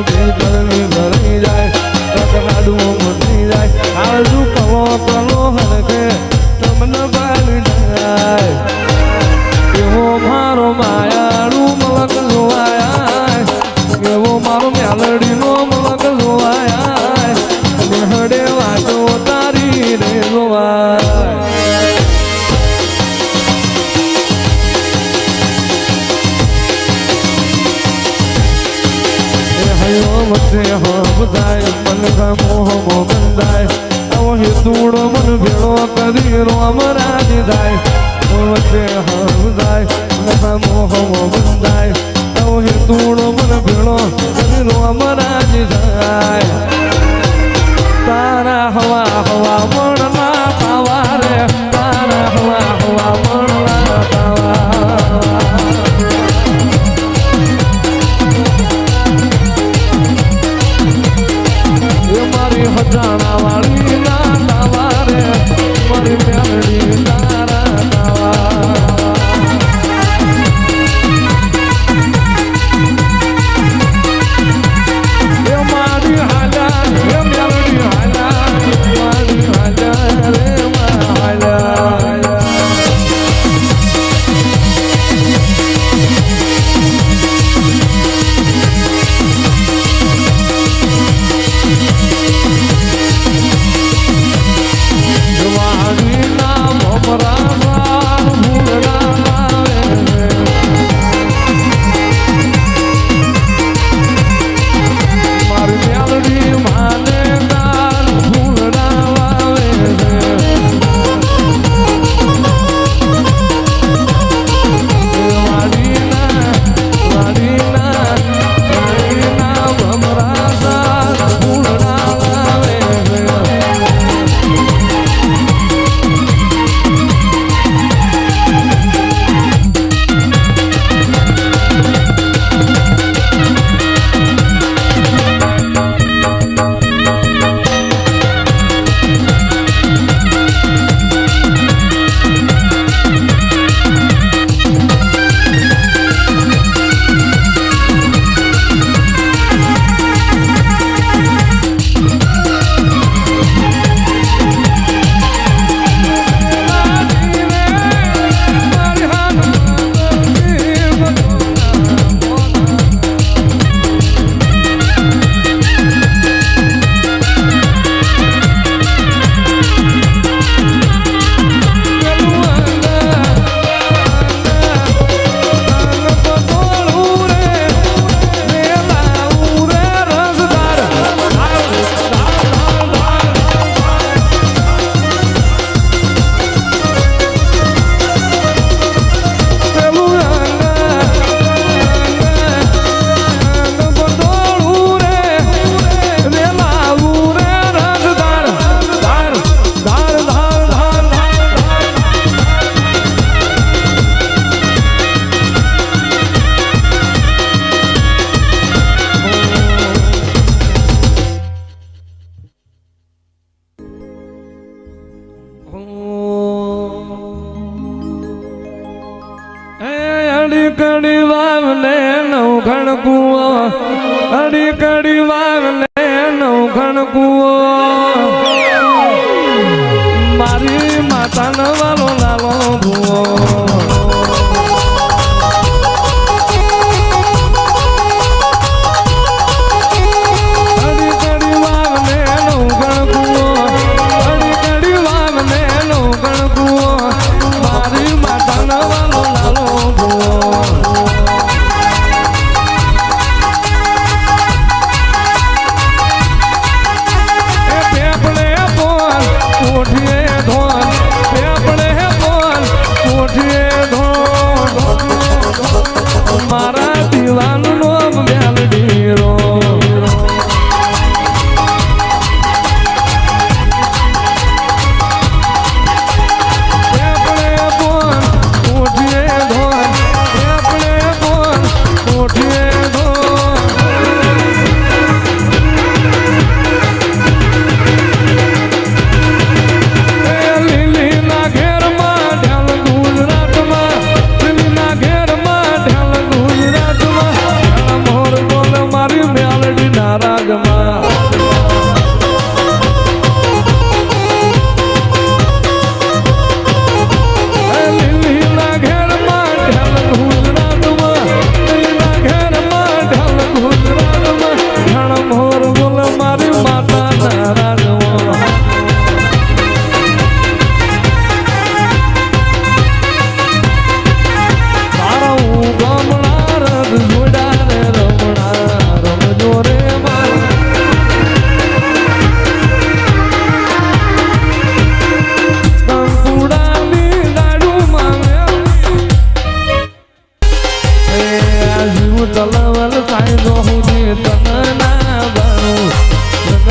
ભીતરની ભરાઈ જાય રખડાડું મટી જાય આજુ કલો કલો હરખે તમને બાળી જાય એવો મારો માયાળું મલક જોવાયા એવો મારો મેલડીનો મલક જોવાયા હડે વાતો તારી રે જોવાય વચ્ચે હબદાય મનકા મોહમો બંધાય આવો હેતુડો મન ભેળો કરી રોમ રાજી જાય વચ્ચે હબદાય મનકા મોહમો બંધાય આવો હેતુડો મન ભેળો કરી રોમ રાજી જાય તારા હવા હવા મણના પાવા રે તારા હવા હવા મણના પાવા મારી હજાણા વાળી ના દાવા રે મારી મેલડી તારા દાવા એ મારી હાલા એ મેલડી હાલા મારી હાલા રે હાલા કડી વાવલે નવઘણ કુવો અડી કડી વાવલે નવઘણ કુવો મારી માતાનો વાલો લાલો ભૂવો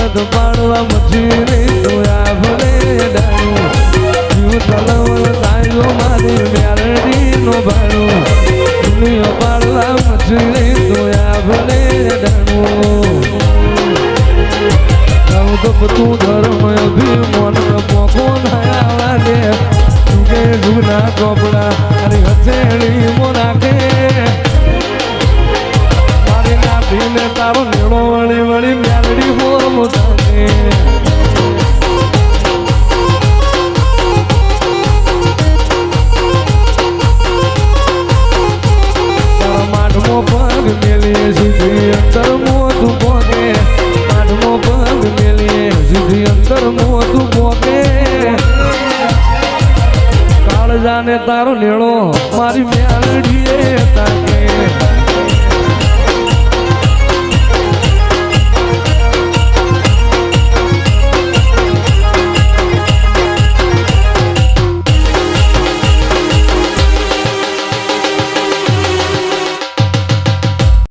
હાથ પાડવા મજીરી તું આભરે ડાળું જીવ તલવલ તાયો મારી મેરડી નો ભાડું દુનિયા પાડવા મજીરી તું આભરે ડાળું તું ધર્મ અભિમાન પોકો ના લાગે તુગે જૂના કપડા અરે હથેળી મોરાકે મારી નાથીને તારો નેળો વળી વળી મેલડી હોમ તાકે તારા માટમો પગ મેલીએ સીધી અંતર મોતું પોકે માટમો પગ મેલીએ સીધી અંતર મોતું પોકે કાળજાને તારો નેળો